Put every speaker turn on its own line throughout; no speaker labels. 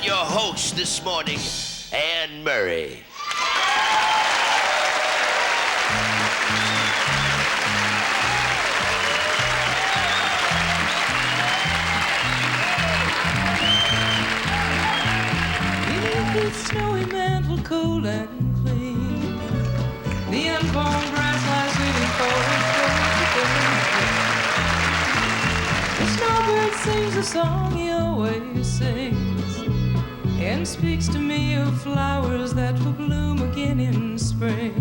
and your host this morning, Ann Murray.
It's snowy mantle, cold and clean. The unborn grass lies waiting for its growth. The snowbird sings a song he always sings, and speaks to me of flowers that will bloom again in spring.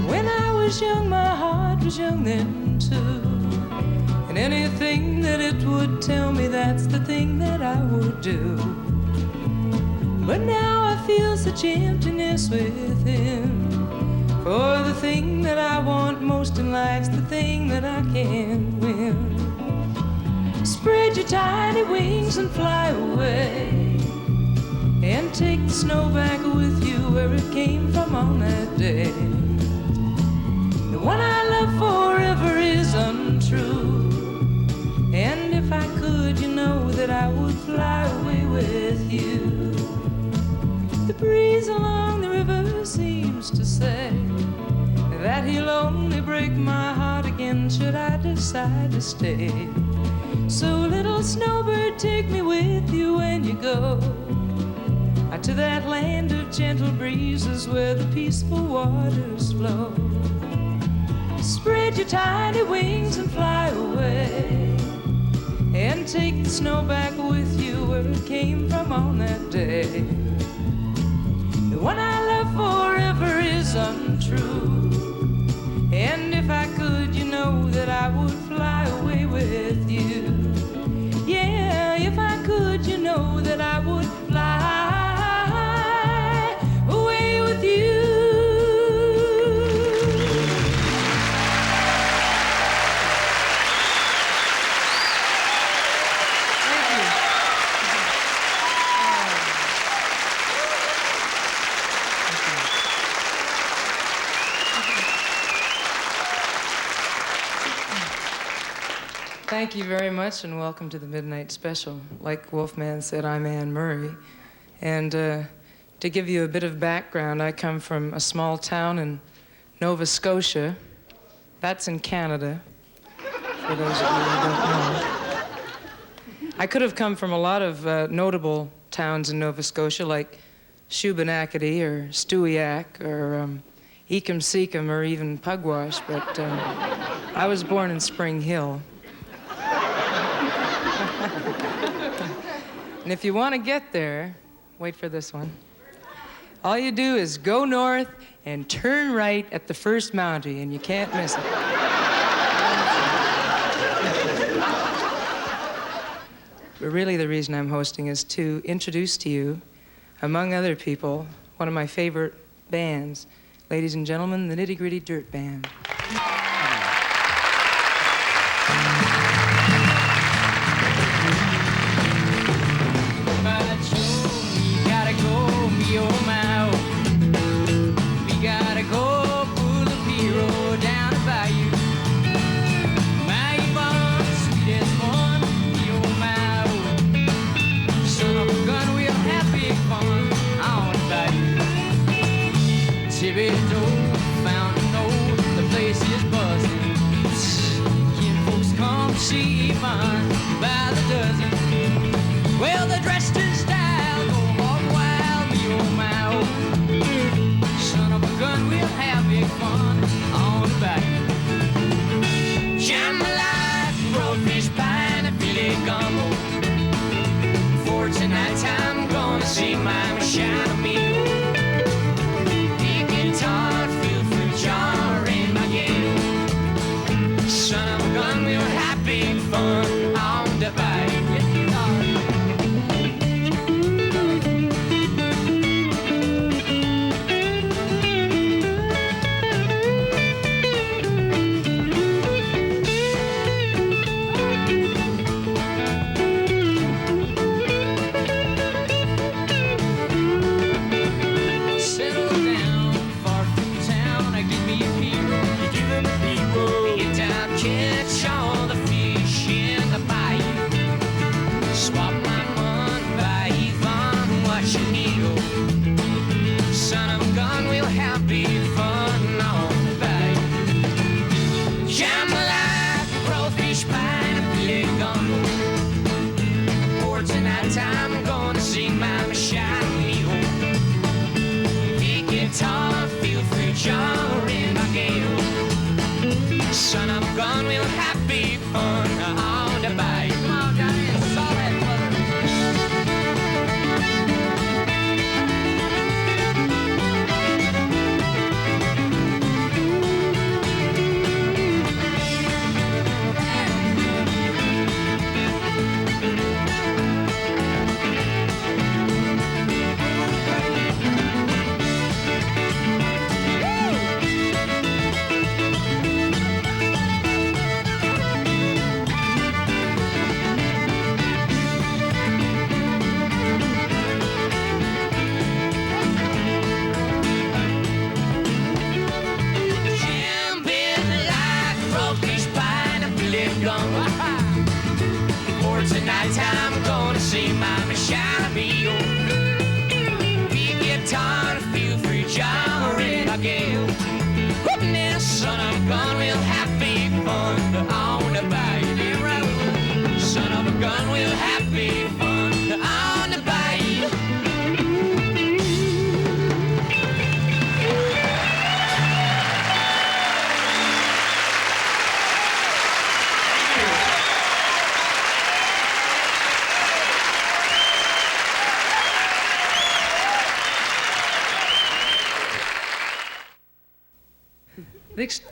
When I was young, my heart was young then too, and anything that it would tell me, that's the thing that I would do. But now I feel such emptiness within, for the thing that I want most in life's the thing that I can't win. Spread your tiny wings and fly away, and take the snow back with you where it came from on that day. The one I love forever is untrue, and if I could, you know that I would fly away with you. The breeze along the river seems to say that he'll only break my heart again should I decide to stay. So little snowbird, take me with you when you go to that land of gentle breezes where the peaceful waters flow. Spread your tiny wings and fly away, and take the snow back with you where it came from on that day. The one I love forever is untrue, and if I could, you know that I would fly away with you. Yeah, if I could, you know that I would fly away with you. Thank you very much, and welcome to the Midnight Special. Like Wolfman said, I'm Ann Murray. And to give you a bit of background, I come from a small town in Nova Scotia. That's in Canada, for those of you who don't know. I could have come from a lot of notable towns in Nova Scotia, like Shubenacadie or Stewiacke or Ecum-Secum or even Pugwash, but I was born in Spring Hill. And if you want to get there, wait for this one. All you do is go north and turn right at the first Mountie, and you can't miss it. But really the reason I'm hosting is to introduce to you, among other people, one of my favorite bands. Ladies and gentlemen, the Nitty Gritty Dirt Band.
See mine by the dozen. Well, they're dressed in style, go hog wild, me oh my oh. Son of a gun, we'll have big fun on the back. Jambalaya, roadfish pie, and a filet gumbo. For tonight I'm gonna see my machine meal. The guitar, feel free jar in my game. Son of a gun, we'll have big fun on the bike. night I'm gonna sing my Machine Mule. Hey, guitar, feel free, jar in my gale. Son of a gun, we'll have big fun on the bike. Come on, Johnny, it's all that tonight I'm gonna see my Machine Mule. Big guitar, feel free, jar in my gale. Now, son of a gun, we'll have big fun on the bayou road. Son of a gun, we'll have big fun on the bayou.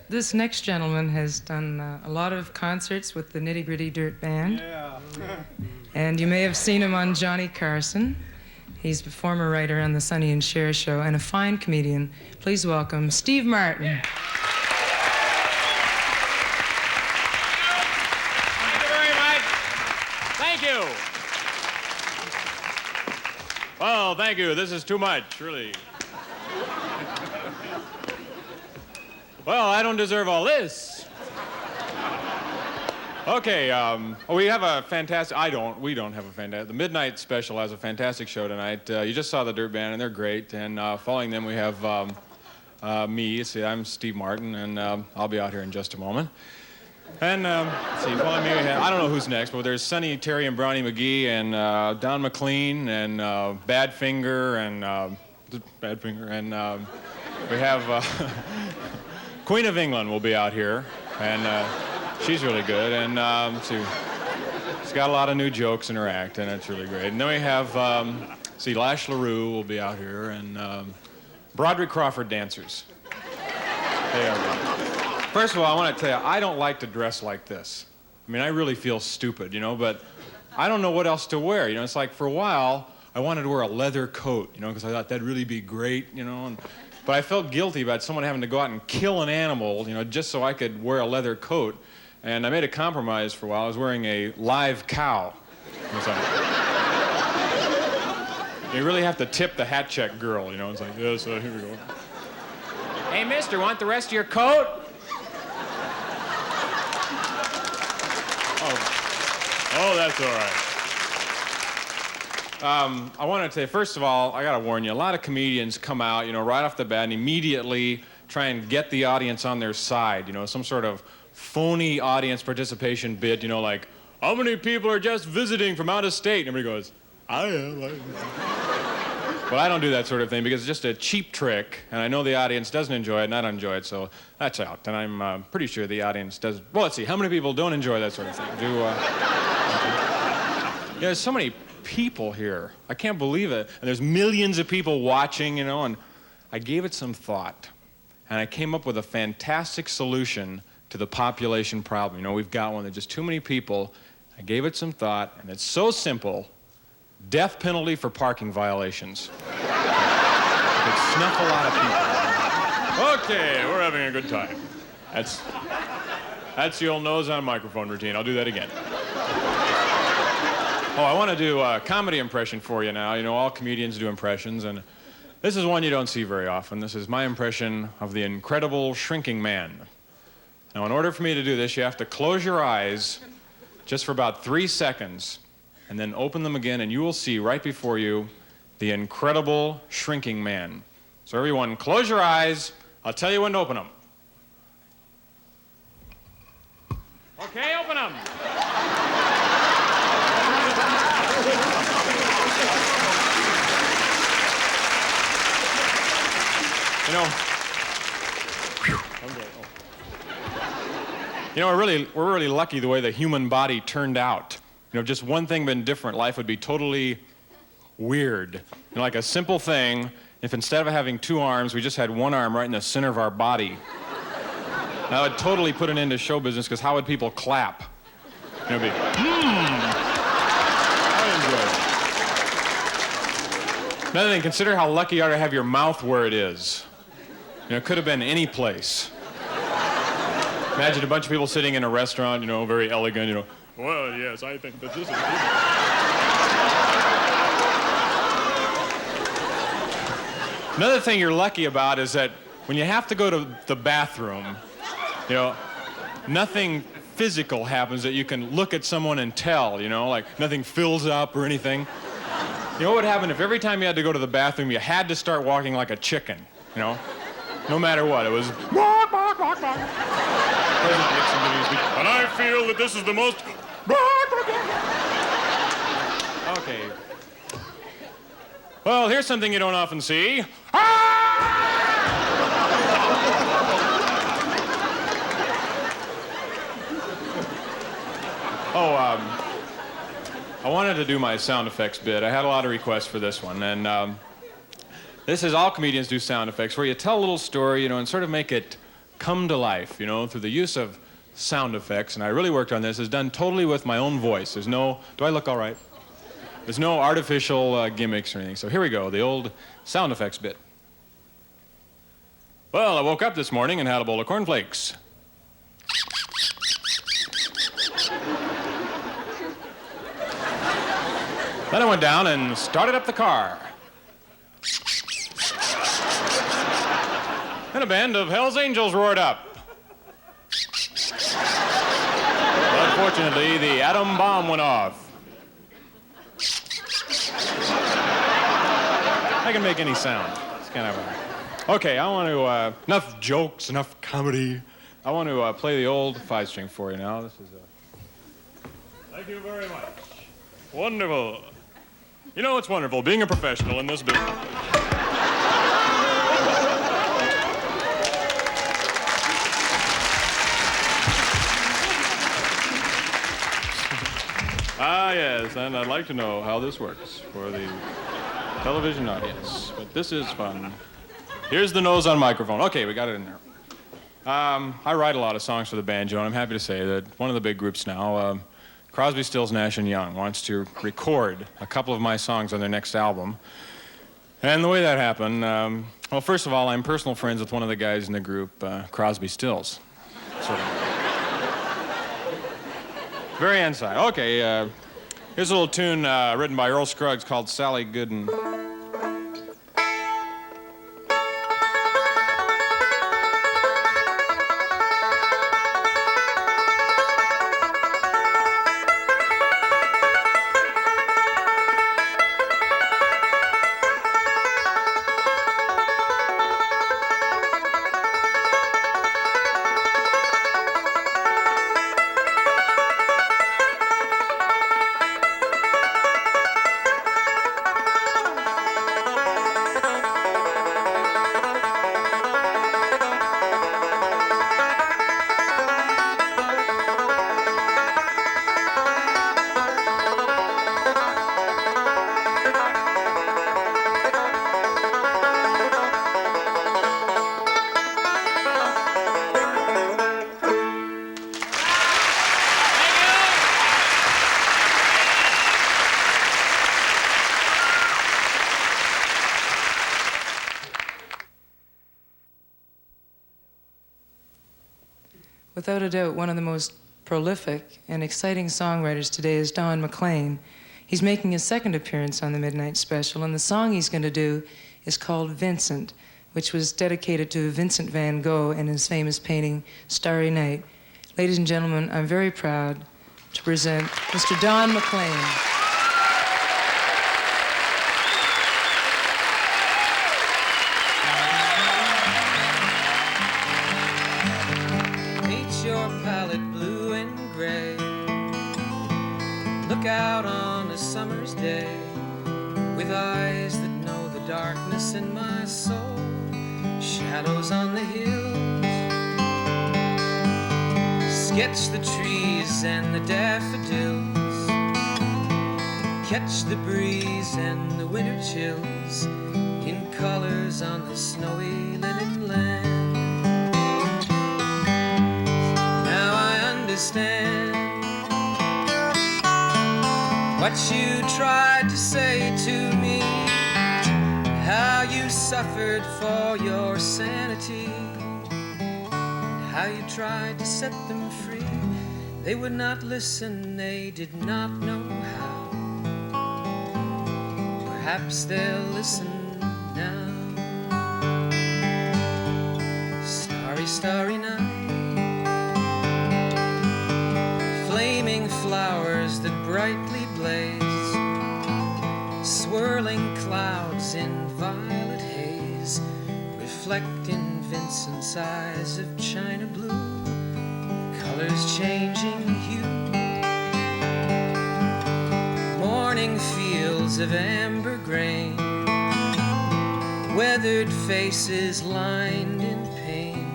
This next gentleman has done a lot of concerts with the Nitty Gritty Dirt Band.
Yeah.
And you may have seen him on Johnny Carson. He's a former writer on the Sonny and Cher show and a fine comedian. Please welcome Steve Martin.
Thank you very much. Thank you. Well, thank you. This is too much, really. Well, I don't deserve all this. Okay, we have a fantastic, we don't have a fantastic, the Midnight Special has a fantastic show tonight. You just saw the Dirt Band, and they're great. And following them, we have me. See, I'm Steve Martin, and I'll be out here in just a moment. And, let's see, following me, we have, I don't know who's next, but there's Sonny, Terry, and Brownie McGhee, and Don McLean, and Badfinger, and we have... Queen of England will be out here, and she's really good, and she's got a lot of new jokes in her act, and it's really great. And then we have, Lash LaRue will be out here, and Broderick Crawford dancers. They are good. First of all, I want to tell you, I don't like to dress like this. I mean, I really feel stupid, you know, but I don't know what else to wear. You know, it's like for a while, I wanted to wear a leather coat, you know, because I thought that'd really be great, you know, but I felt guilty about someone having to go out and kill an animal, you know, just so I could wear a leather coat. And I made a compromise for a while. I was wearing a live cow. You really have to tip the hat check girl, you know. It's like, yes, here we go. Hey, mister, want the rest of your coat? Oh, that's all right. I want to say, first of all, I got to warn you, a lot of comedians come out, you know, right off the bat and immediately try and get the audience on their side, you know, some sort of phony audience participation bit, you know, like, how many people are just visiting from out of state? And everybody goes, I am. But I don't do that sort of thing because it's just a cheap trick, and I know the audience doesn't enjoy it, and I don't enjoy it, so that's out. And I'm pretty sure the audience does. Well, let's see, how many people don't enjoy that sort of thing? Yeah, there's so many people here. I can't believe it. And there's millions of people watching, you know, and I gave it some thought. And I came up with a fantastic solution to the population problem. You know, we've got one. There's just too many people. I gave it some thought, and it's so simple. Death penalty for parking violations. It could snuff a lot of people. Okay, we're having a good time. That's the old nose on a microphone routine. I'll do that again. Oh, I want to do a comedy impression for you now. You know, all comedians do impressions, and this is one you don't see very often. This is my impression of the incredible shrinking man. Now, in order for me to do this, you have to close your eyes just for about 3 seconds, and then open them again, and you will see right before you the incredible shrinking man. So everyone, close your eyes. I'll tell you when to open them. Okay, open them. we're really lucky the way the human body turned out. You know, just one thing been different, life would be totally weird. You know, like a simple thing, if instead of having two arms, we just had one arm right in the center of our body. That would totally put an end to show business, because how would people clap? You know, it'd be, I enjoy it. Another thing, consider how lucky you are to have your mouth where it is. You know, it could have been any place. Imagine a bunch of people sitting in a restaurant, you know, very elegant, you know. Well, yes, I think that this is... Another thing you're lucky about is that when you have to go to the bathroom, you know, nothing physical happens that you can look at someone and tell, you know, like nothing fills up or anything. You know what would happen if every time you had to go to the bathroom, you had to start walking like a chicken, you know? No matter what, it was... Walk, walk, walk, walk. And I feel that this is the most... Okay. Well, here's something you don't often see. I wanted to do my sound effects bit. I had a lot of requests for this one, and this is all comedians do sound effects, where you tell a little story, you know, and sort of make it come to life, you know, through the use of sound effects. And I really worked on this. It's done totally with my own voice. There's no... Do I look all right? There's no artificial gimmicks or anything. So here we go, the old sound effects bit. Well, I woke up this morning and had a bowl of cornflakes. Then I went down and started up the car. And a band of Hell's Angels roared up. But fortunately, the atom bomb went off. I can make any sound. It's kind of a... Okay, I want to... enough jokes, enough comedy. I want to play the old 5-string for you now. This is a... Thank you very much. Wonderful. You know, it's wonderful being a professional in this business. Ah, yes, and I'd like to know how this works for the television audience. But this is fun. Here's the nose on microphone. Okay, we got it in there. I write a lot of songs for the banjo, and I'm happy to say that one of the big groups now, Crosby, Stills, Nash & Young, wants to record a couple of my songs on their next album. And the way that happened, well, first of all, I'm personal friends with one of the guys in the group, Crosby, Stills. Sort of. Very inside. Okay, here's a little tune written by Earl Scruggs called Sally Gooden.
Without a doubt, one of the most prolific and exciting songwriters today is Don McLean. He's making his second appearance on the Midnight Special, and the song he's going to do is called Vincent, which was dedicated to Vincent van Gogh and his famous painting, Starry Night. Ladies and gentlemen, I'm very proud to present Mr. Don McLean.
Out on a summer's day with eyes that know the darkness in my soul.
shadows on the hills, sketch the trees and the daffodils, catch the breeze and the winter chills in colors on the snowy linen land. Now I understand what you tried to say to me, how you suffered for your sanity, how you tried to set them free. They would not listen, they did not know how. Perhaps they'll listen now. Starry, starry night, flaming flowers that brightly blaze, swirling clouds in violet haze, reflecting Vincent's eyes of china blue, colors changing hue, morning fields of amber grain, weathered faces lined in pain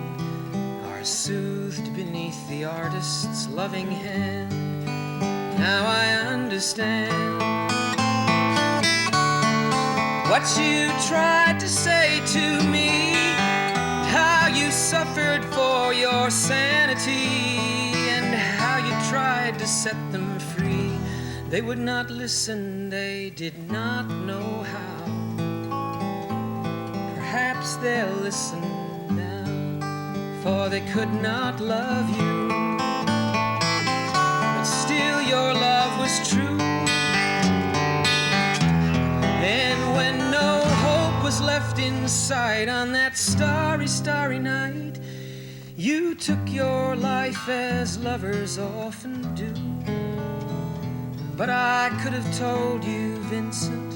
are soothed beneath the artist's loving hand. Now I understand what you tried to say to me, how you suffered for your sanity, and how you tried to set them free. They would not listen, they did not know how. Perhaps they'll listen now, for they could not love you, but still your love was true. And when no hope was left in sight on that starry, starry night, you took your life as lovers often do. But I could have told you, Vincent,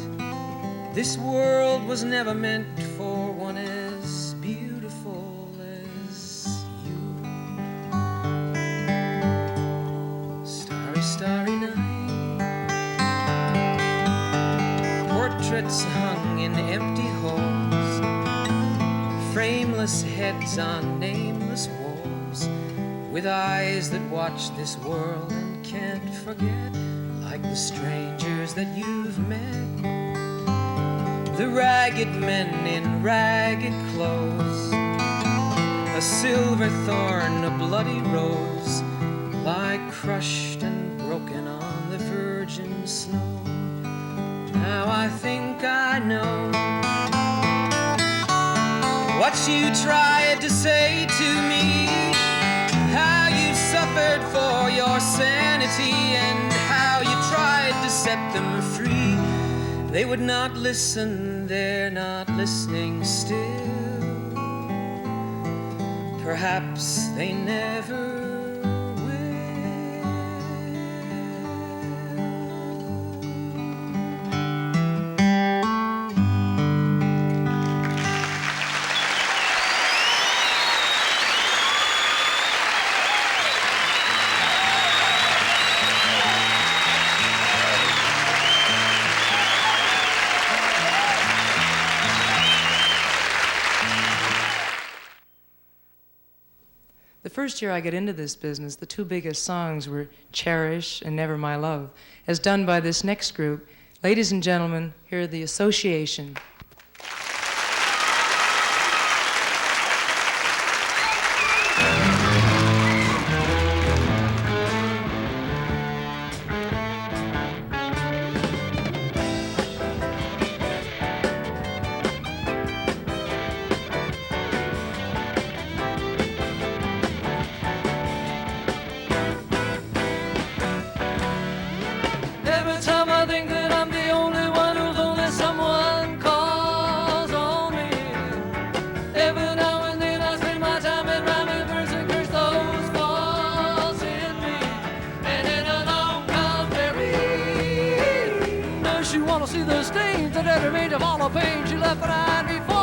this world was never meant for one as beautiful as you. Starry, starry night, portraits hung in empty halls, frameless heads on nameless walls, with eyes that watch this world and can't forget, like the strangers that you've met, the ragged men in ragged clothes, a silver thorn, a bloody rose, lie crushed and broken on the virgin snow. Now I think I know what you tried to say to me, how you suffered for your sanity, and how you tried to set them free. They would not listen, they're not listening still. Perhaps they never
The first year I got into this business, the two biggest songs were Cherish and Never My Love, as done by this next group. Ladies and gentlemen, here are the Association.
Every time I think that I'm the only one who's only someone calls on me. Every now and then I spend my time in rhyming verse and curse those faults in me. And then along comes Mary. Does she want to see the stains that ever made of all the pain she left behind before?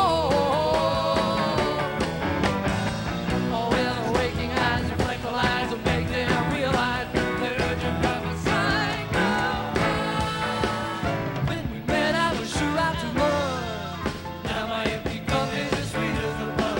Oh, well, waking eyes reflect the lies and make them realize the urgent prophesying. When we met, I was sure out to love. Now my empty cup is as sweet as the blood.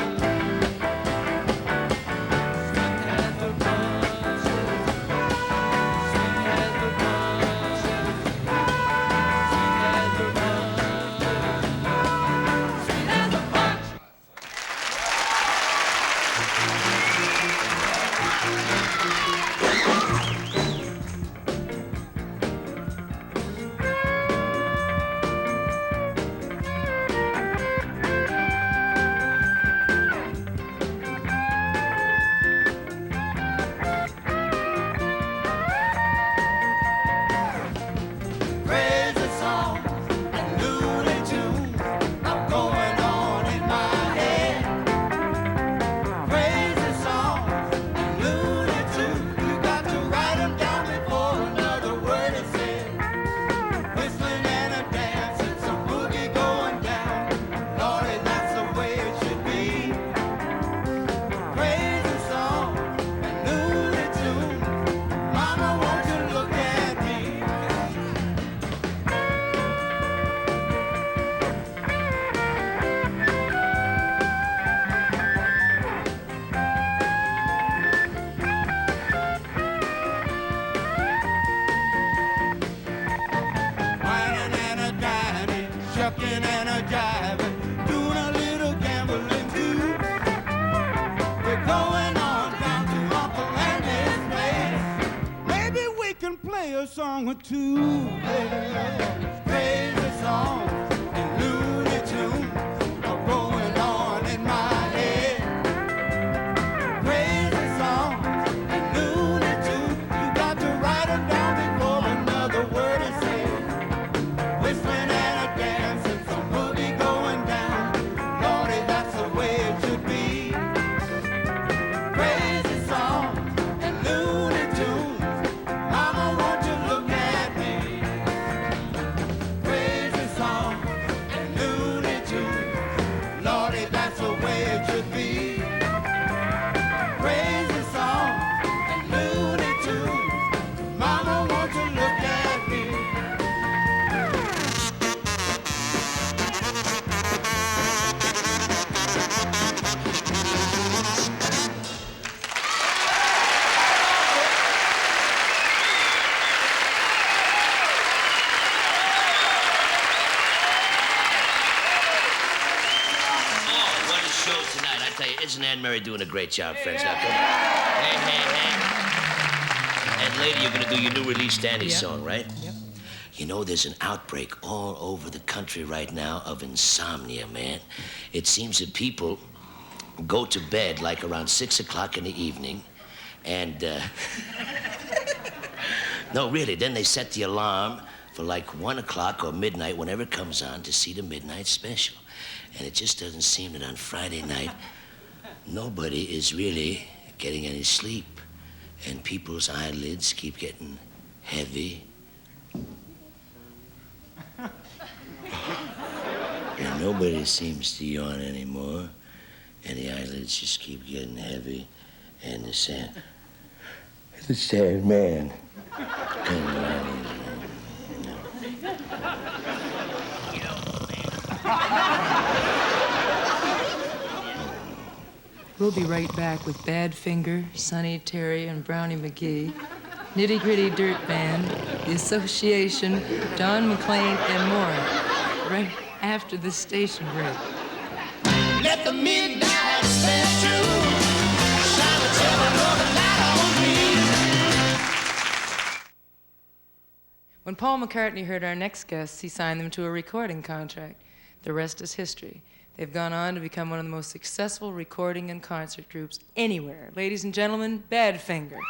shucking and a jiving, doing a little gambling too. We're going on down to Uncle Andy's place. Maybe we can play a song or two. Yeah. Crazy songs and Looney Tunes are going on in my head. Crazy songs and Looney Tunes, you got to write them down before another word is said. Whistling and a dancing, some boogie going down. Lordy, that's the way it should be. Crazy songs and Looney Tunes, Mama, won't you look at me? Crazy songs and Looney Tunes, Lordy, that's the way it should be. Crazy songs and Looney Tunes, Mama, won't you look at me?
Oh, what a show tonight. I tell you, isn't Anne Murray doing a great job, friends? Now, come on. Hey. And later, you're gonna do your new release Danny
Yep.
song, right?
Yep.
You know, there's an outbreak all over the country right now of insomnia, man. It seems that people go to bed like around 6 o'clock in the evening, and no, really, then they set the alarm for like 1 o'clock or midnight, whenever it comes on, to see the midnight special. And it just doesn't seem that on Friday night, nobody is really getting any sleep. And people's eyelids keep getting heavy. And nobody seems to yawn anymore. And the eyelids just keep getting heavy. And the sad man.
We'll be right back with Badfinger, Sonny, Terry, and Brownie McGhee, Nitty Gritty Dirt Band, The Association, Don McLean, and more, right after the station break.
Let the midnight special shine a terrible light on me.
When Paul McCartney heard our next guests, he signed them to a recording contract. The rest is history. They've gone on to become one of the most successful recording and concert groups anywhere. Ladies and gentlemen, Badfinger.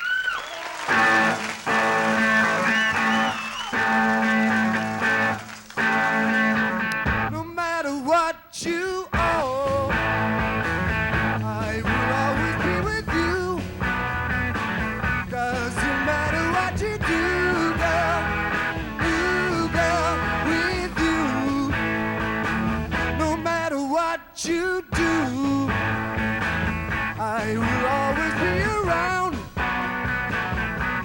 No matter what you owe, I will always be with you. Doesn't matter what you do, girl. You, girl, with you. No matter what you do, I will always be around.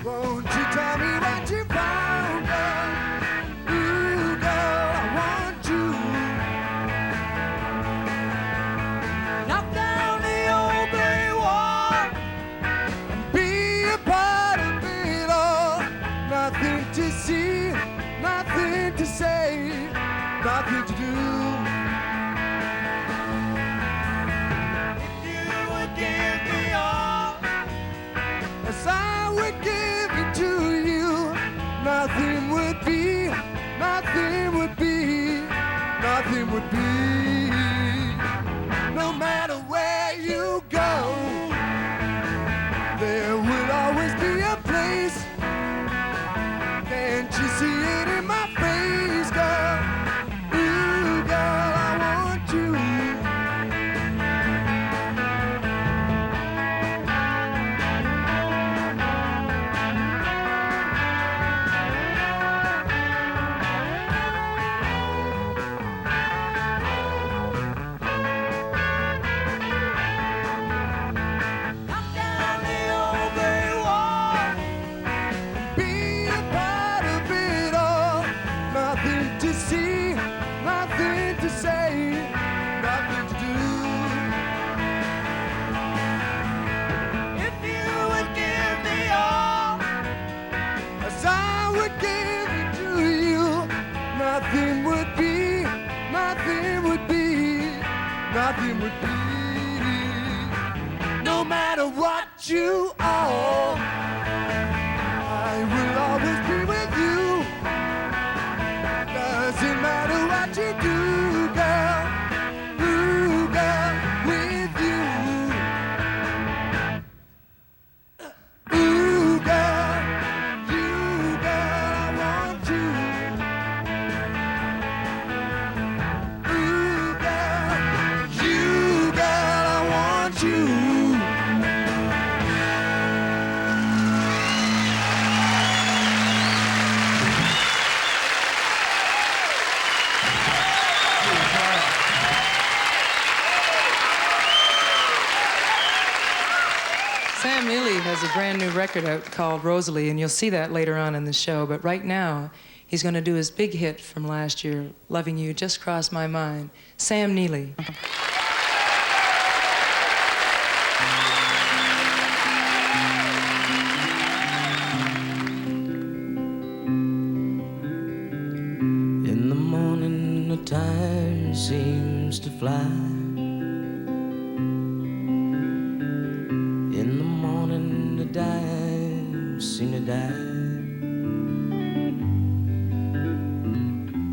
Won't you tell me what you found, girl? Ooh, girl, I want you. Knock down the old gray wall and be a part of it all. Nothing to see, nothing to say, nothing to do. If you would give me all, as I would give it to you, nothing would be, nothing would be, nothing would be. No matter where you go, there will always be a place. Can't you see it in my face, girl? Ooh, girl, I want you. Knock down the old gray wall, be a part of it all. Nothing to see, nothing to say, nothing to do. If you would give me all, as I would give it to you, nothing would be, nothing would beat it. No matter what you are, I will always be with you. Doesn't matter what you do, girl. Ooh, girl, with you. Ooh, girl, you, girl, I want you. Ooh, girl, you, girl, I want you.
Sam Neely has a brand new record out called Rosalie, and you'll see that later on in the show. But right now, he's going to do his big hit from last year, Loving You Just Crossed My Mind. Sam Neely.
In the morning, the time seems to fly. In the morning, the dimes seem to die.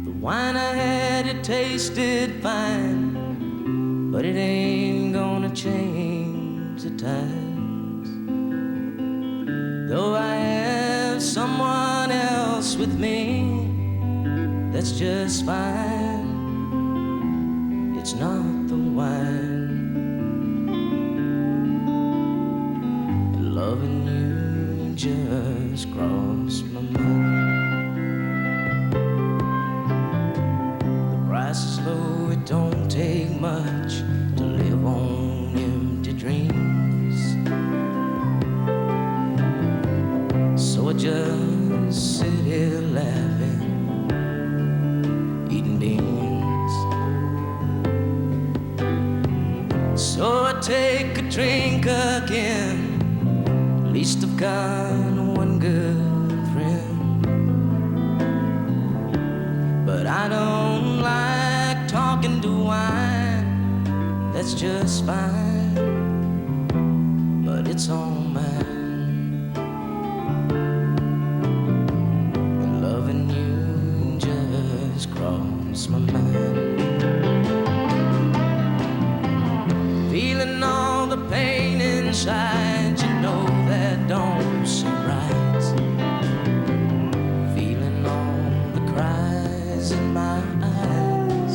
The wine I had, it tasted fine, but it ain't gonna change the times. Though I have someone else with me, that's just fine. It's not the wine. And loving you just crossed my mind. The price is low, it don't take much to live on empty dreams. So I just sit here laughing, eating beans. So I take a drink again. At least I've got one good friend. But I don't like talking to wine. That's just fine, but it's all mine. And loving you just crossed my mind. Feeling all the pain inside, you know that don't seem right. Feeling all the cries in my eyes.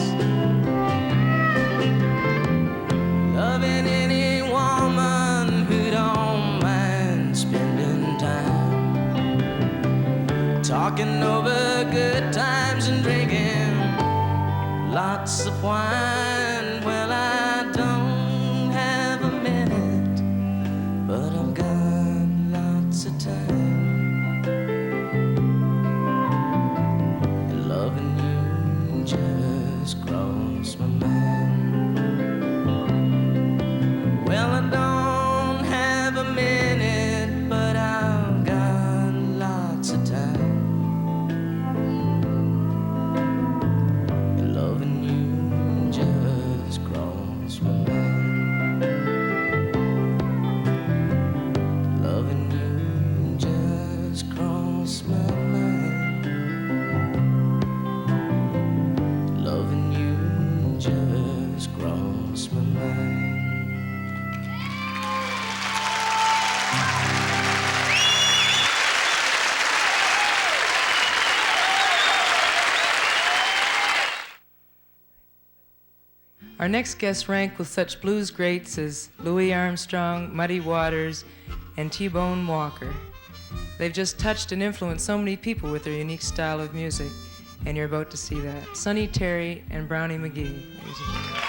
Loving any woman who don't mind spending time, talking over good times and drinking lots of wine. Well, I don't have a minute, but I've got lots of time. And loving you just crossed my mind. Well, I don't have a minute, but I've got lots of time. And loving you just crossed my mind. Loving you just crossed my mind. Loving you just crossed my mind.
Our next guests rank with such blues greats as Louis Armstrong, Muddy Waters, and T-Bone Walker. They've just touched and influenced so many people with their unique style of music, and you're about to see that. Sonny, Terry, and Brownie McGhee, ladies and gentlemen.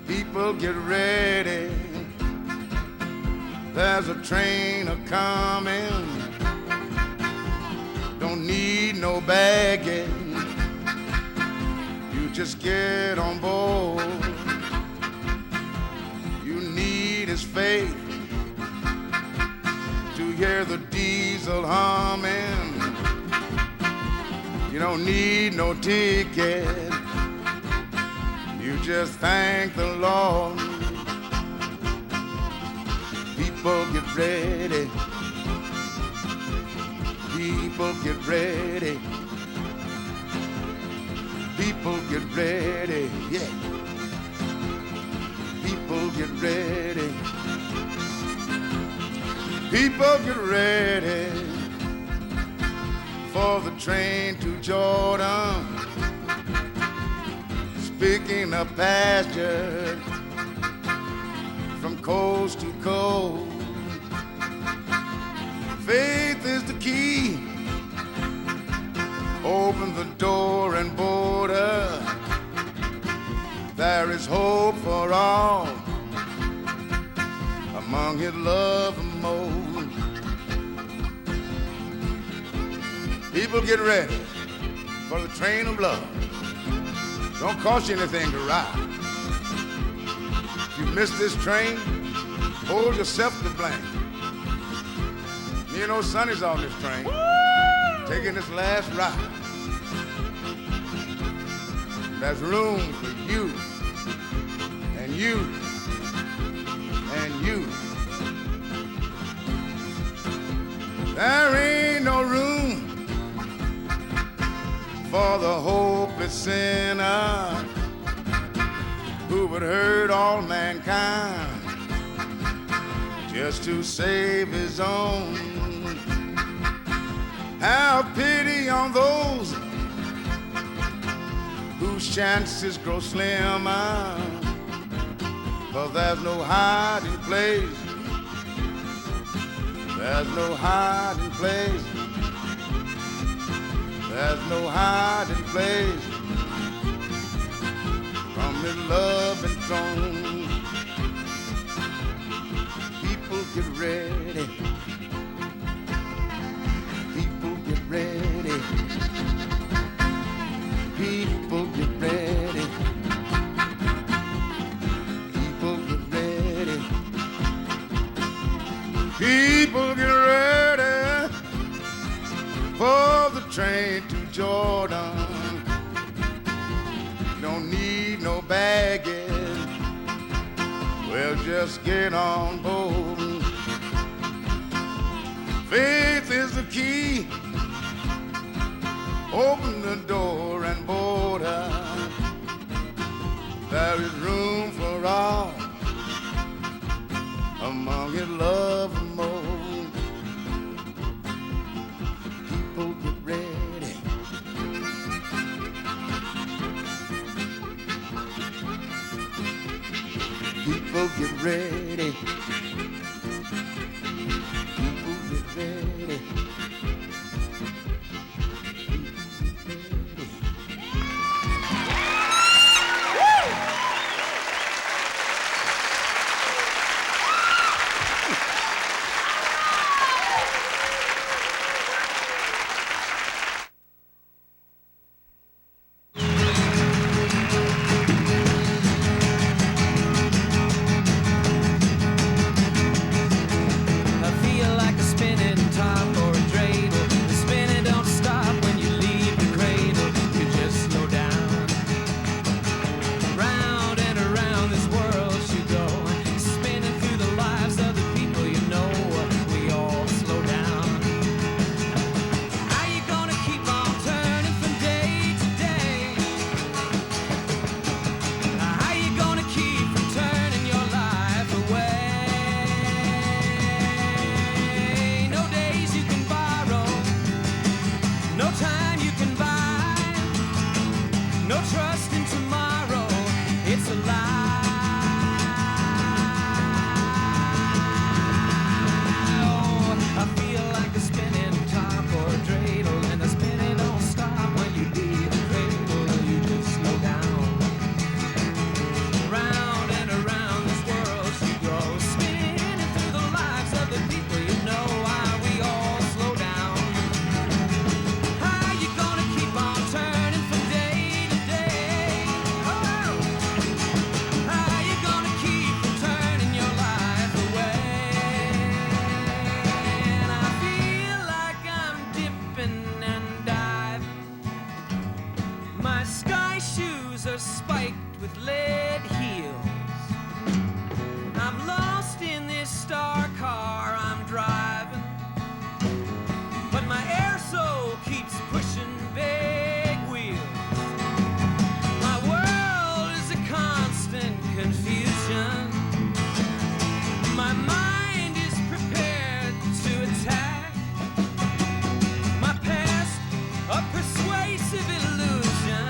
People get ready. There's a train a-coming. Don't need no baggage. You just get on board. is faith to hear the diesel humming. You don't need no ticket. You just thank the Lord. People get ready. People get ready. People get ready. Yeah. People get ready. People get ready for the train to Jordan. Picking up pasture from coast to coast. Faith is the key. Open the door and border. There is hope for all among his love and mold. People get ready for the train of love. Don't cost you anything to ride. If you miss this train, hold yourself to blame. You know Sonny's on this train, taking this last ride. There's room for you, and you, and you. There ain't no room for the hopeless sinner who would hurt all mankind just to save his own. Have pity on those whose chances grow slimmer, 'cause there's no hiding place. There's no hiding place. There's no hiding place from his love and throne. People get ready. People get ready. People get ready. People get ready. People get ready for the train to Jordan. You don't need no baggage. Well, just get on board. Faith is the key. Open the door and board her. There is room for all among his love and mold. People get ready. People get ready. People get ready.
shoes are spiked with lead heels. I'm lost in this star car I'm driving, but my air soul keeps pushing big wheels. My world is a constant confusion. My mind is prepared to attack. My past, a persuasive illusion.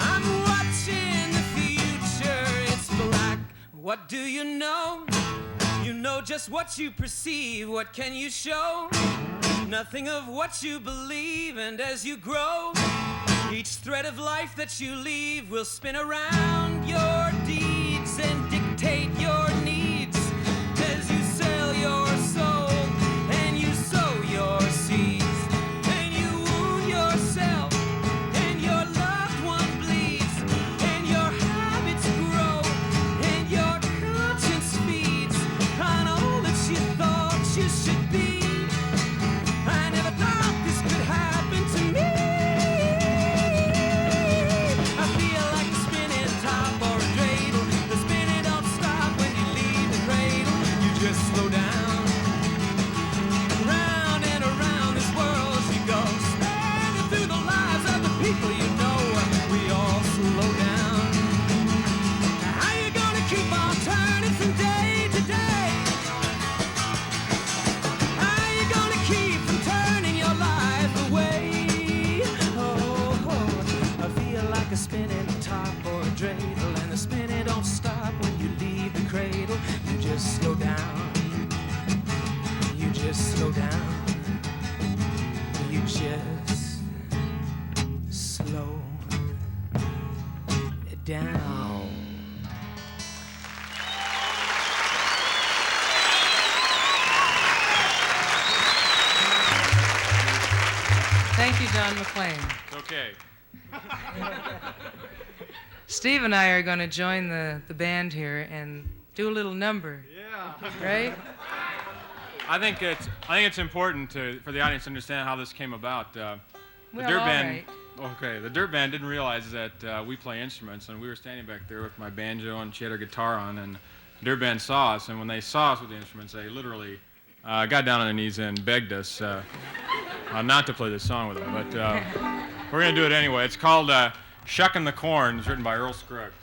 I'm watching the future, it's black. What do you know? You know just what you perceive. What can you show? Nothing of what you believe. And as you grow, each thread of life that you leave will spin around your deeds and dictate your needs as you sell your soul and you sow your seeds and you wound yourself and your loved one bleeds and your habits grow and your conscience feeds on all that you thought you should be. I never thought this could happen to me. I feel like a spinning top or a dreidel. The spinning don't stop when you leave the cradle. You just slow down. Round and around this world you go, spanning through the lives of the people you know. We all slow down. How you gonna keep on turning from day to day? How you gonna keep from turning your life away? Oh, I feel like a spinning top or a dreidel, and the spinning don't stop when you leave the cradle. You just slow down. You just slow down. You just slow down.
Thank you, Don McLean.
Okay.
Steve and I are going to join the band here and do a little number. Yeah. Right?
I think it's important for the audience to understand how this came about. The
Well,
Dirt
all
Band.
right.
Okay, the Dirt Band didn't realize that we play instruments, and we were standing back there with my banjo, and she had her guitar on, and the Dirt Band saw us, and when they saw us with the instruments, they literally got down on their knees and begged us not to play this song with them. But we're going to do it anyway. It's called Shuckin' the Corn. It's written by Earl Scruggs.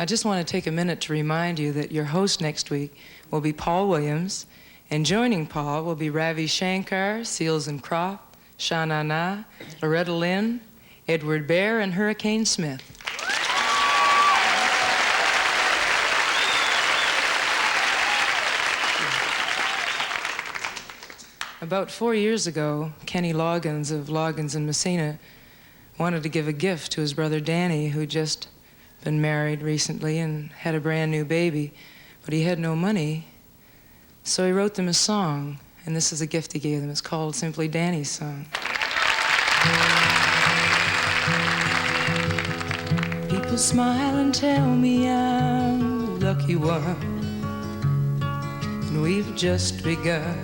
I just want to take a minute to remind you that your host next week will be Paul Williams, and joining Paul will be Ravi Shankar, Seals and Croft, Sha Na Na, Loretta Lynn, Edward Bear, and Hurricane Smith. About 4 years ago, Kenny Loggins of Loggins and Messina wanted to give a gift to his brother Danny, who'd just been married recently and had a brand new baby, but he had no money. So he wrote them a song, And this is a gift he gave them. It's called simply Danny's Song. People smile and tell me I'm the lucky one, and we've just begun.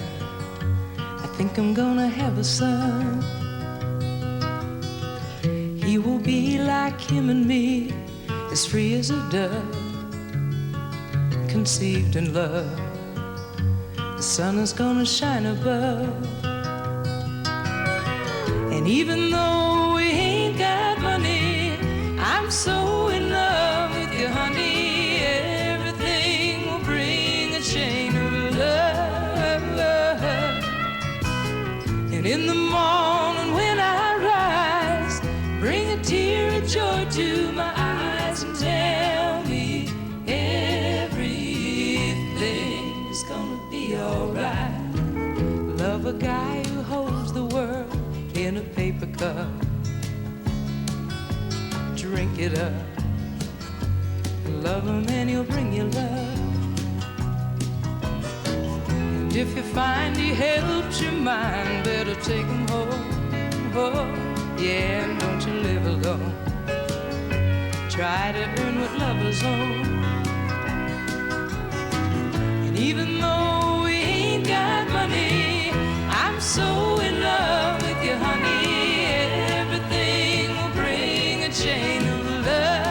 I think I'm gonna have a son. He will be like him and me, as free as a dove, conceived in love. The sun is gonna shine above. And even though we ain't got money, I'm so in love with you, honey. Everything will bring a chain of love. And in the morning when I rise, bring a tear of joy to my eyes and tell me everything's gonna be alright. Love a guy who holds the world in a paper cup. Drink it up. Love him and he'll bring you love. And if you find he helps your mind, better take him home. Oh, yeah, and don't you live alone. Try to earn what lovers own. And even though we ain't got money, I'm so in love with you, honey. Everything will bring a chain of love.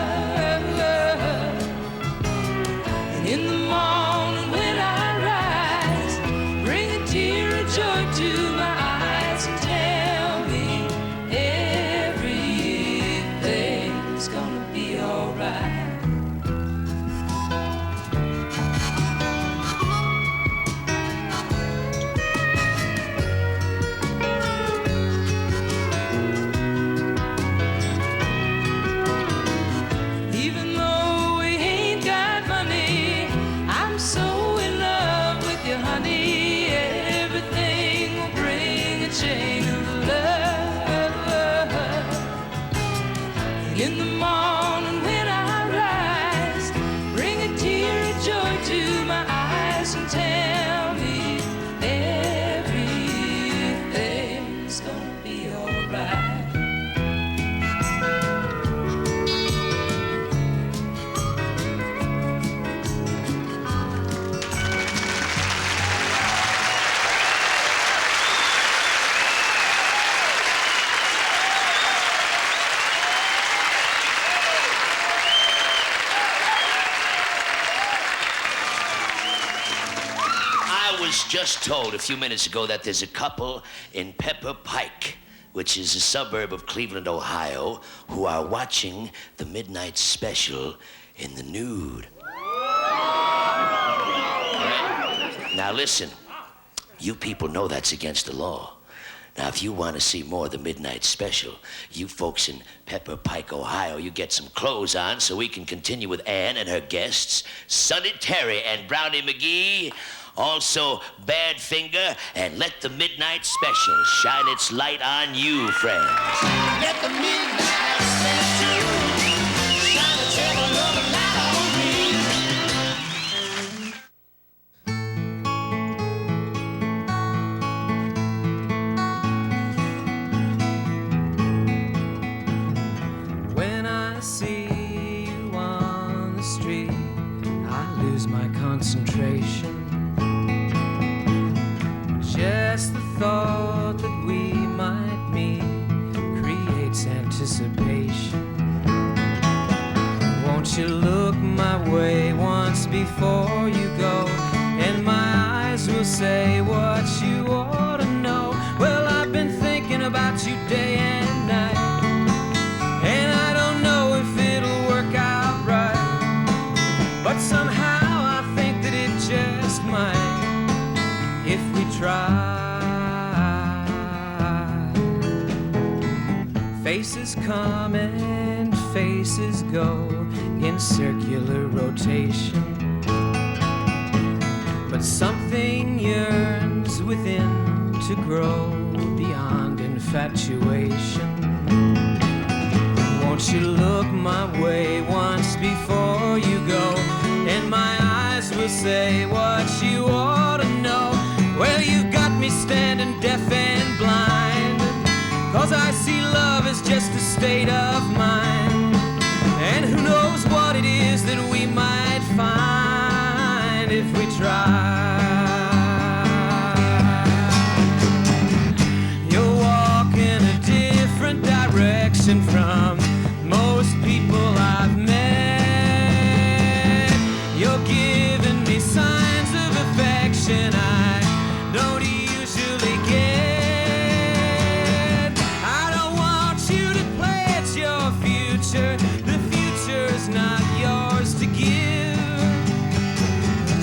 And in the morning when I rise, bring a tear of joy to my eyes and tell me everything's gonna be alright.
Just told a few minutes ago that there's a couple in Pepper Pike, which is a suburb of Cleveland, Ohio, who are watching the midnight special in the nude. Right. Now listen, you people know that's against the law. Now if you want to see more of the midnight special, you folks in Pepper Pike, Ohio, you get some clothes on so we can continue with Ann and her guests, Sonny, Terry, and Brownie McGhee. Also, Badfinger, and let the midnight special shine its light on you, friends.
Let the midnight special shine its ever-loving light on me.
When I see you on the street, I lose my concentration. Just the thought that we might meet creates anticipation. Won't you look my way once before you go, and my eyes will say what you ought to know. Well, I've been thinking about you day and night, and I don't know if it'll work out right, but somehow I think that it just might if we try. Faces come and faces go in circular rotation, but something yearns within to grow beyond infatuation. Won't you look my way once before you go, and my eyes will say what you ought to know. Well, you got me
me standing deaf and blind. 'Cause I see love as just a state of mind. And who knows what it is that we might find if we try. You're walking a different direction from most people I've met. You're giving me signs of affection I don't usually get. I don't want you to pledge your future. The future's not yours to give.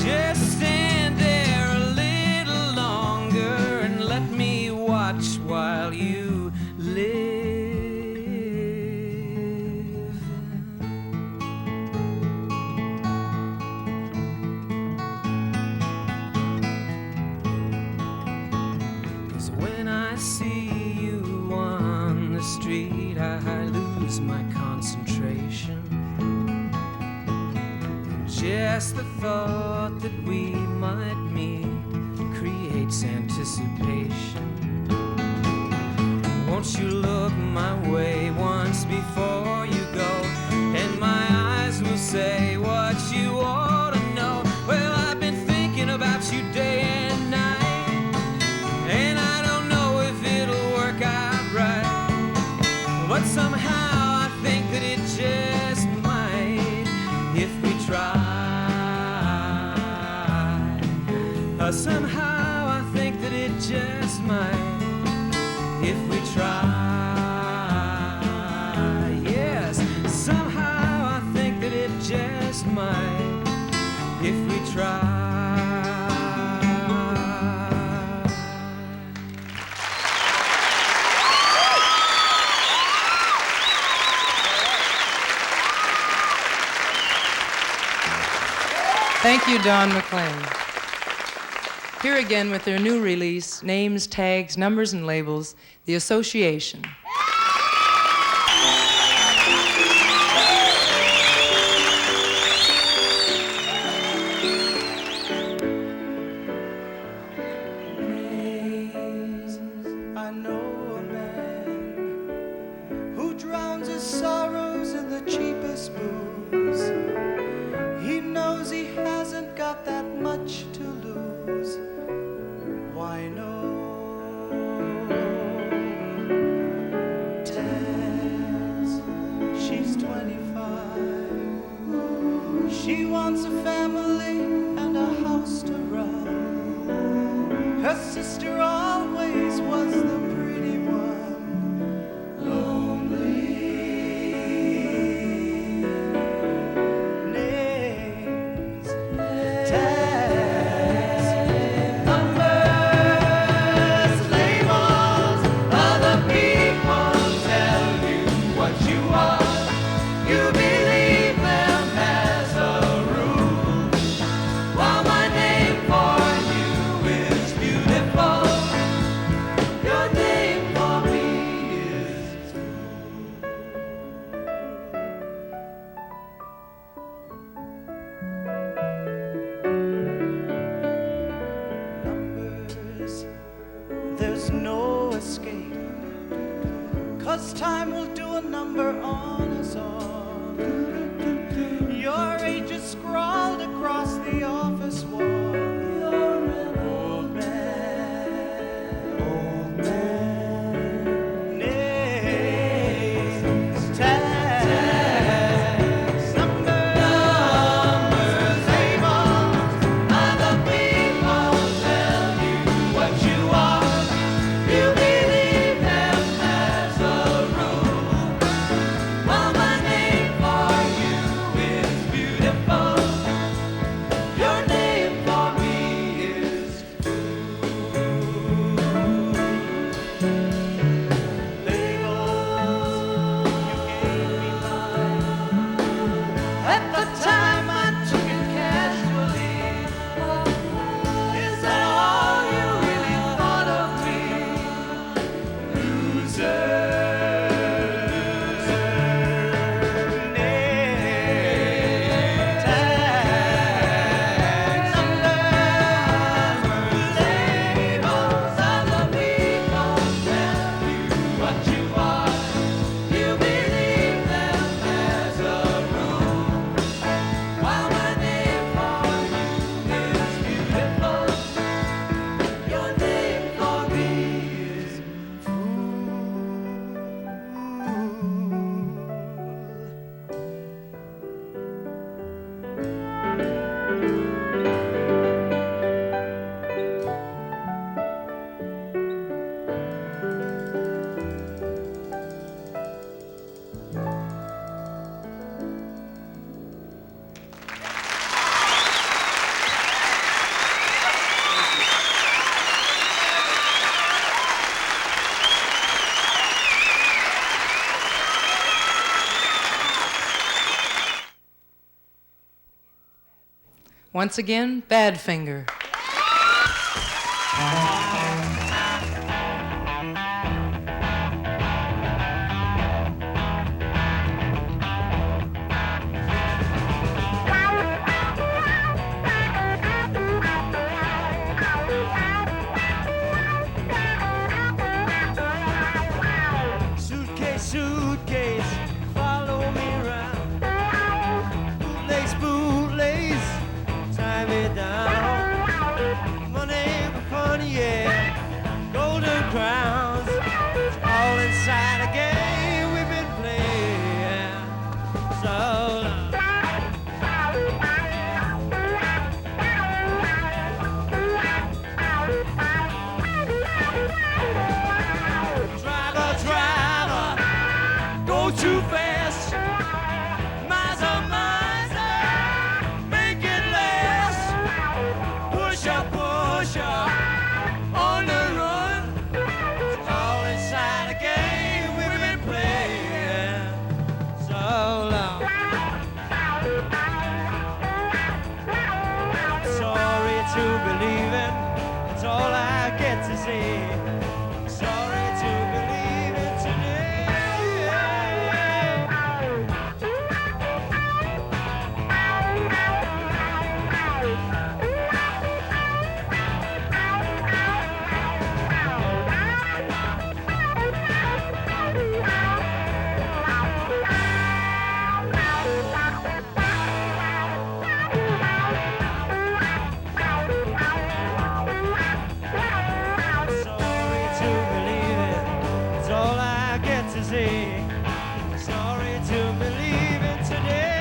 Just stand there a little longer and let me watch while you live. When I see you on the street, I lose my concentration. Just the thought that we might meet creates anticipation. Won't you look my way once before you go? And my eyes will say what you ought to know. Well, I've been thinking about you day and night, and I don't know if it'll work out right. But somehow I think that it just might if we try. Somehow I think that it just might if we try. Yes, somehow I think that it just might if we try.
Thank you, Don McLean. Here again with their new release, names, tags, numbers, and labels, The Association.
I know a man who drowns his sorrows in the cheapest booze. He knows he hasn't got that much to lose. Why no? Tess, she's 25. She wants a family and a house to run. Her sister always was the pretty one. Lonely. Names, tags, numbers, labels. Other people tell you what you are. You believe them as a rule. While my name for you is beautiful, your name for me is numbers. There's no escape, 'cause time will do a number on us all. Your age is scrawled across the office wall. You're an old man, names, tags, numbers, labels. Other people tell you what you are. You believe them as a rule. While my name for you is beautiful,
Once again, Badfinger.
Suitcase, suitcase, follow me around. Bootlace, tie me down. Money for funny, yeah. Golden crowns, all inside a game we've been playing so long. Driver, go too fast. Miser, make it last. Push up, on the run. It's all inside a game we've been playing so long. I'm sorry to believe it. It's all I get to see. Sorry to believe it today. Sorry to believe it. It's all I get to see. Sorry to believe it today.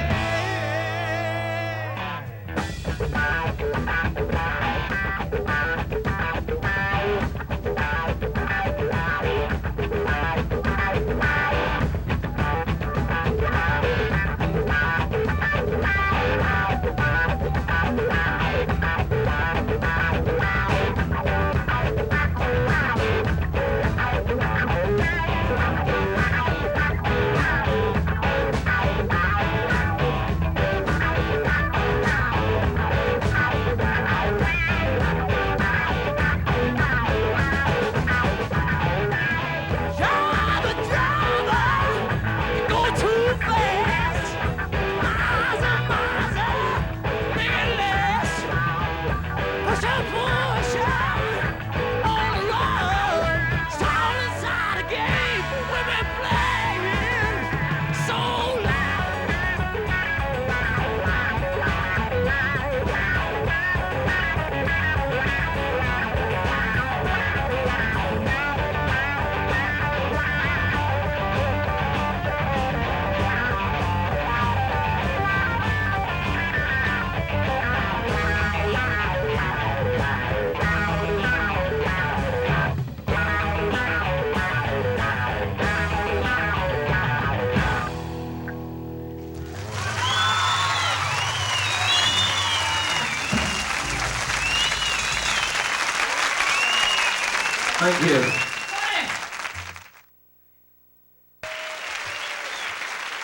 Thank you.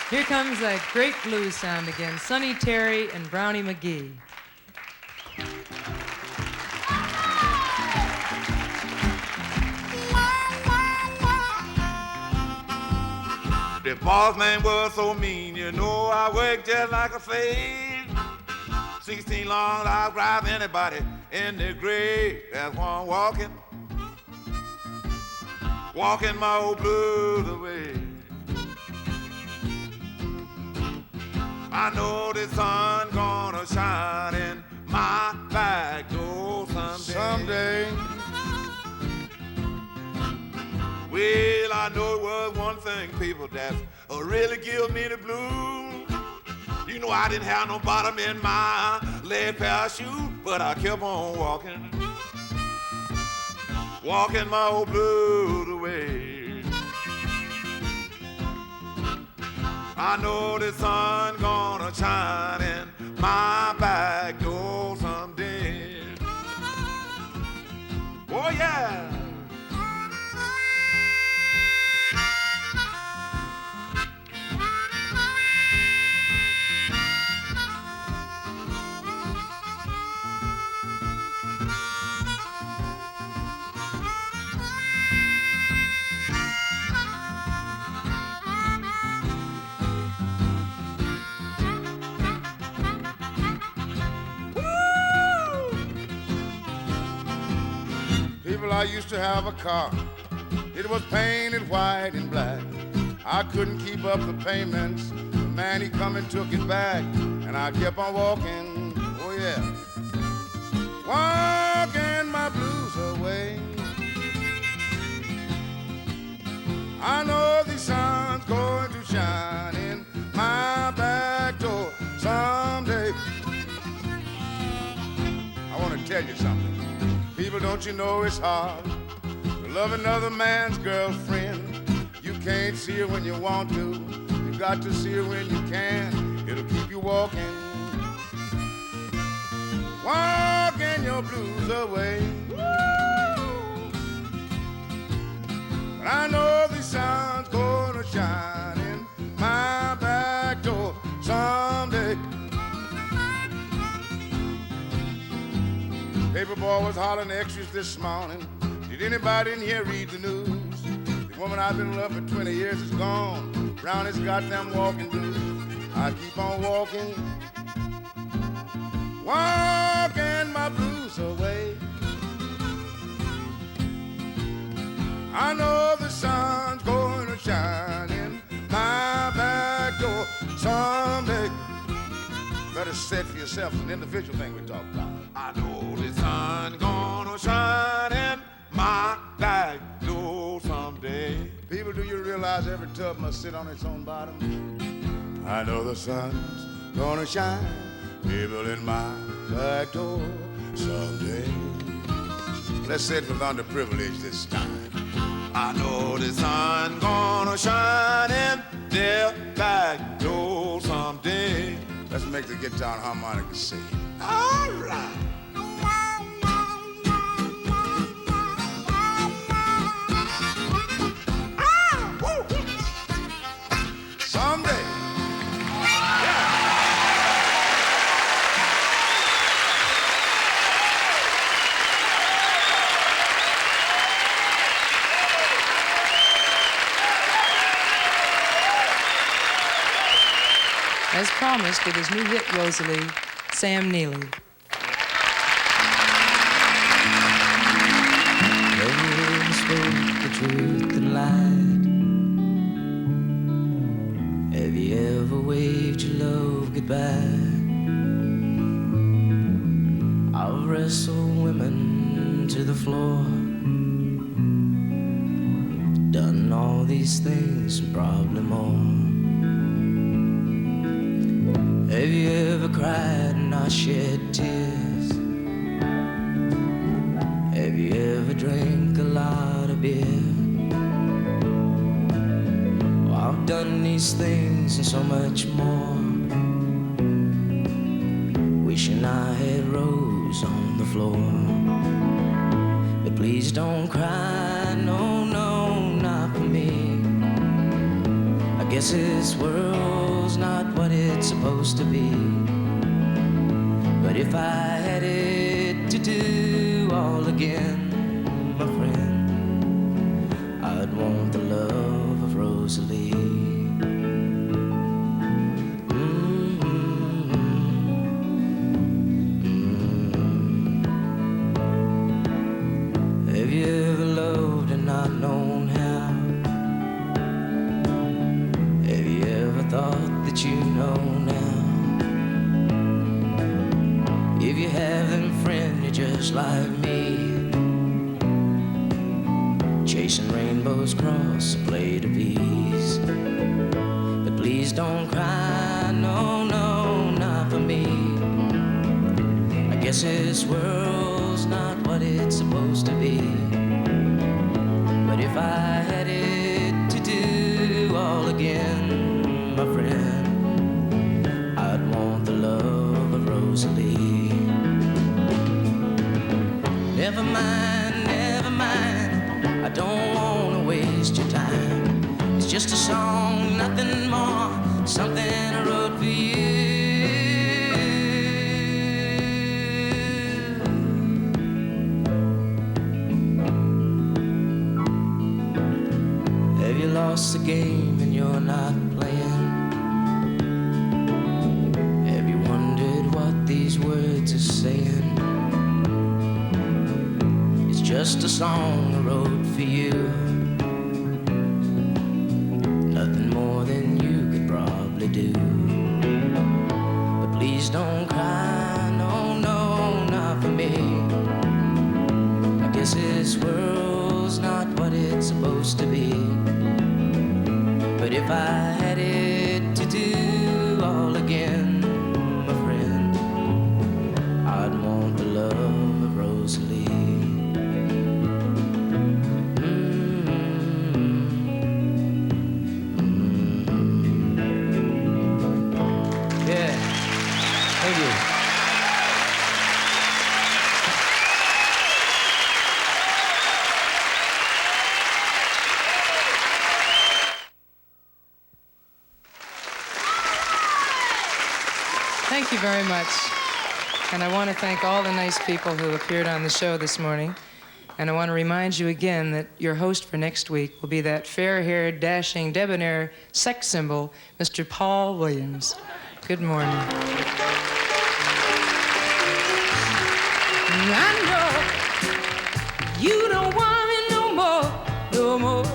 Here comes that great blues sound again. Sonny Terry and Brownie McGhee.
The boss man was so mean, you know I worked just like a slave. 16 long I'll drive anybody in the grave. That's why I'm walking my old blues away. I know the sun gonna shine in my back door someday. Well, I know it was one thing, people, that really give me the blues. You know I didn't have no bottom in my lead pair of shoes, but I kept on walking my old blues away. I know the sun gonna shine in my back door someday. Oh yeah.
I used to have a car. It was painted white and black. I couldn't keep up the payments. The man, he come and took it back. And I kept on walking, oh yeah, walking my blues away. I know the sun's going to shine in my back door someday. I want to tell you something. People, don't you know it's hard to love another man's girlfriend? You can't see her when you want to. You got to see her when you can. It'll keep you walking, walking your blues away. But I know the sun's gonna shine in my back door someday. Paperboy was hollering extras this morning. Did anybody in here read the news? The woman I've been in love for 20 years is gone. Brownie's got them walking blues. I keep on walking, walking my blues away. I know the sun's going to shine in my back door someday. Better say it for yourself. It's an individual thing we talk about.
I know the sun gonna shine in my back door someday.
People, do you realize every tub must sit on its own bottom? I know the sun's gonna shine, people, in my back door someday. Let's say it with underprivileged this time.
I know the sun gonna shine in their back door someday.
Let's make the guitar and harmonica sing.
All right.
Someday.
As promised, with his new hit, Rosalie, Sam Neely.
Have you ever spoke the truth and lied? Have you ever waved your love goodbye? I've wrestled women to the floor, done all these things and probably more. Have you ever cried and not shed tears? Have you ever drank a lot of beer? Well, I've done these things and so much more, wishing I had rose on the floor. But please don't cry, no, no, not for me. I guess this world's not what it's supposed to be. But if I had it to do all again, my friend, I'd want the love of Rosalie. Have you ever loved and not known how? Have you ever thought that you know now? If you have, then friend, you're just like me, chasing rainbows across a plate of peas. But please don't cry, no, no, not for me. I guess this world's not what it's supposed to be. But if I had it to do all again, my friend, I'd want the love of Rosalie. Never mind, never mind, I don't wanna waste your time. It's just a song, nothing more, something I wrote for you. Have you lost the game and you're not playing? Have you wondered what these words are saying? It's just just a song I wrote for you. Nothing more than you could probably do. But please don't cry, no, no, not for me. I guess this world's not what it's supposed to be. But if I had it to do all again, my friend, I'd want the love of Rosalie. Yeah, thank you.
Thank you very much. And I want to thank all the nice people who appeared on the show this morning. And I want to remind you again that your host for next week will be that fair-haired, dashing, debonair sex symbol, Mr. Paul Williams. Good morning. I know you don't want me no more, no more.